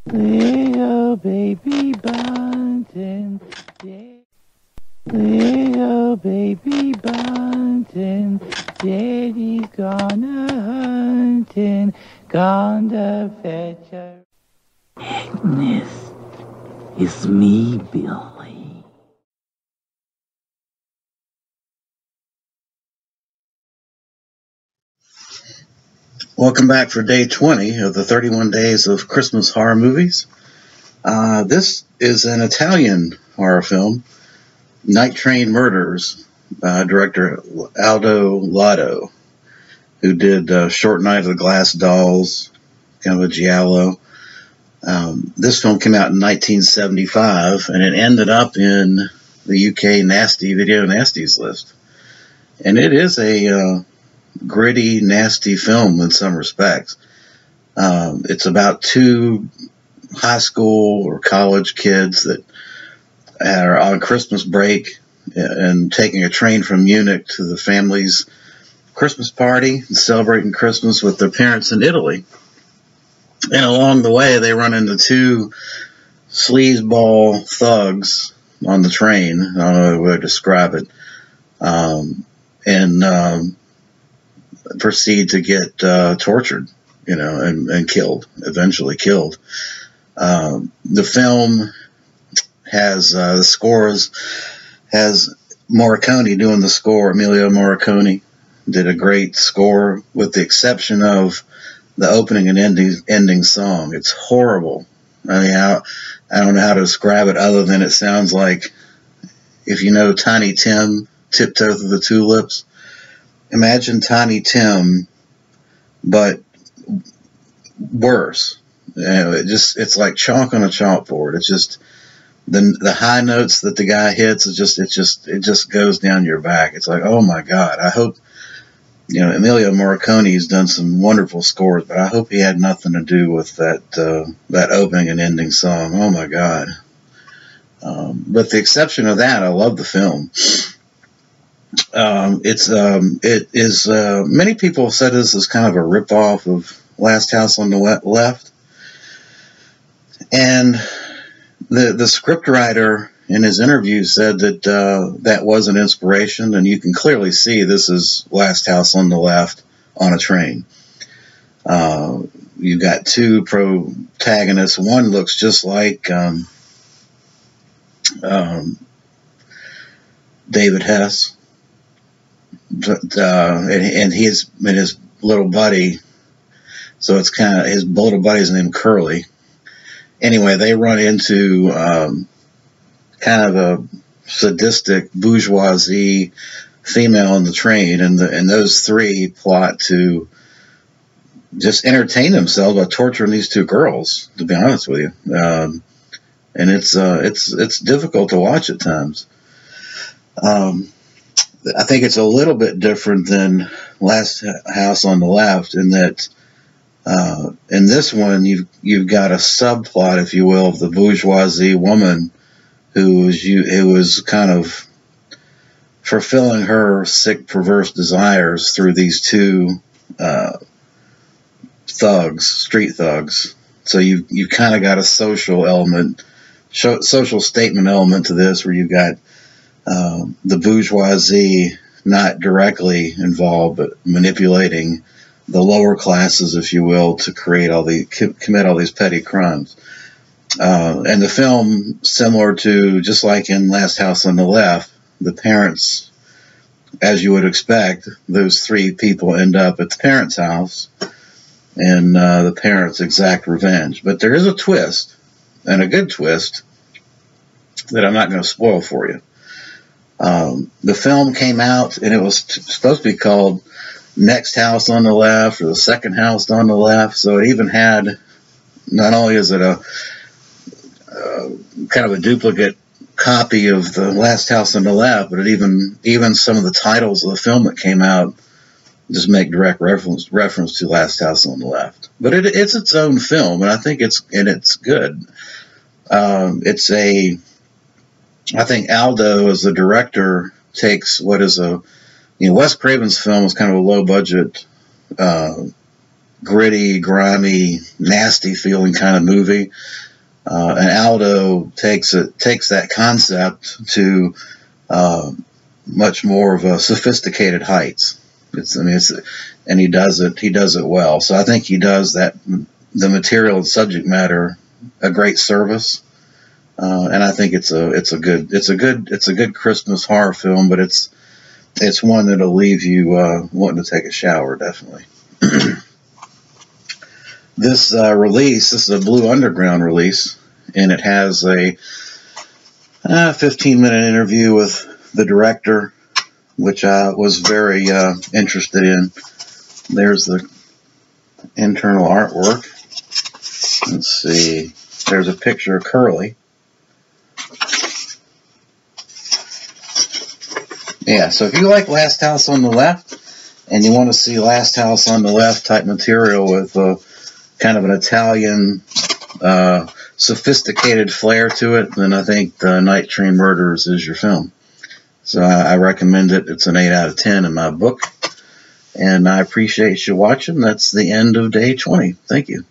Little baby bunting, yeah. Little baby bunting, daddy's gone a-hunting, gone to fetch a... Agnes, it's me, Billy. Welcome back for day 20 of the 31 Days of Christmas Horror Movies. This is an Italian horror film, Night Train Murders, director Aldo Lado, who did Short Night of the Glass Dolls, kind of a giallo. This film came out in 1975, and it ended up in the UK Nasty Video Nasties list. And it is a gritty, nasty film in some respects. It's about two high school or college kids that are on Christmas break and taking a train from Munich to the family's Christmas party and celebrating Christmas with their parents in Italy. And along the way, they run into two sleazeball thugs on the train. I don't know how to describe it. And proceed to get tortured, and killed, eventually killed. The film has the scores, has Morricone doing the score. Ennio Morricone did a great score, with the exception of the opening and ending song. It's horrible. I mean, I don't know how to describe it other than it sounds like, if you know Tiny Tim, Tiptoe Through the Tulips, imagine Tiny Tim, but worse. It's like chalk on a chalkboard. It's just the high notes that the guy hits. It just goes down your back. It's like, oh my God. I hope, Ennio Morricone's done some wonderful scores, but I hope he had nothing to do with that opening and ending song. Oh my God. But the exception of that, I love the film. It is many people have said this is kind of a ripoff of Last House on the Left, and the scriptwriter in his interview said that that was an inspiration, and you can clearly see this is Last House on the Left on a train. You've got two protagonists. One looks just like David Hess. And his little buddy, so it's kind of, his little buddy's named Curly. Anyway, they run into kind of a sadistic bourgeoisie female on the train, and those three plot to just entertain themselves by torturing these two girls, to be honest with you. And it's difficult to watch at times. I think it's a little bit different than Last House on the Left, in that in this one you've got a subplot, if you will, of the bourgeoisie woman who was kind of fulfilling her sick, perverse desires through these two thugs, street thugs. So you kind of got a social element, social statement element to this, where you've got the bourgeoisie not directly involved, but manipulating the lower classes, if you will, to commit all these petty crimes. And the film, similar to, just like in Last House on the Left, the parents, as you would expect, those three people end up at the parents' house, and the parents exact revenge. But there is a twist, and a good twist, that I'm not going to spoil for you. The film came out, and it was supposed to be called Next House on the Left, or The Second House on the Left. So it even had, not only is it a kind of a duplicate copy of The Last House on the Left, but it even some of the titles of the film that came out just make direct reference to Last House on the Left. But it's its own film, and I think it's good. I think Aldo, as the director, takes what is Wes Craven's film is kind of a low budget gritty, grimy, nasty feeling kind of movie. And Aldo takes that concept to much more of a sophisticated heights. And he does it well. So I think he does the material and subject matter a great service. And I think it's a good Christmas horror film, but it's one that'll leave you wanting to take a shower, definitely. This is a Blue Underground release, and it has a 15-minute interview with the director, which I was very interested in. There's the internal artwork. Let's see. There's a picture of Curly. Yeah, so if you like Last House on the Left, and you want to see Last House on the Left type material with kind of an Italian sophisticated flair to it, then I think the Night Train Murderers is your film. So I recommend it. It's an 8 out of 10 in my book. And I appreciate you watching. That's the end of day 20. Thank you.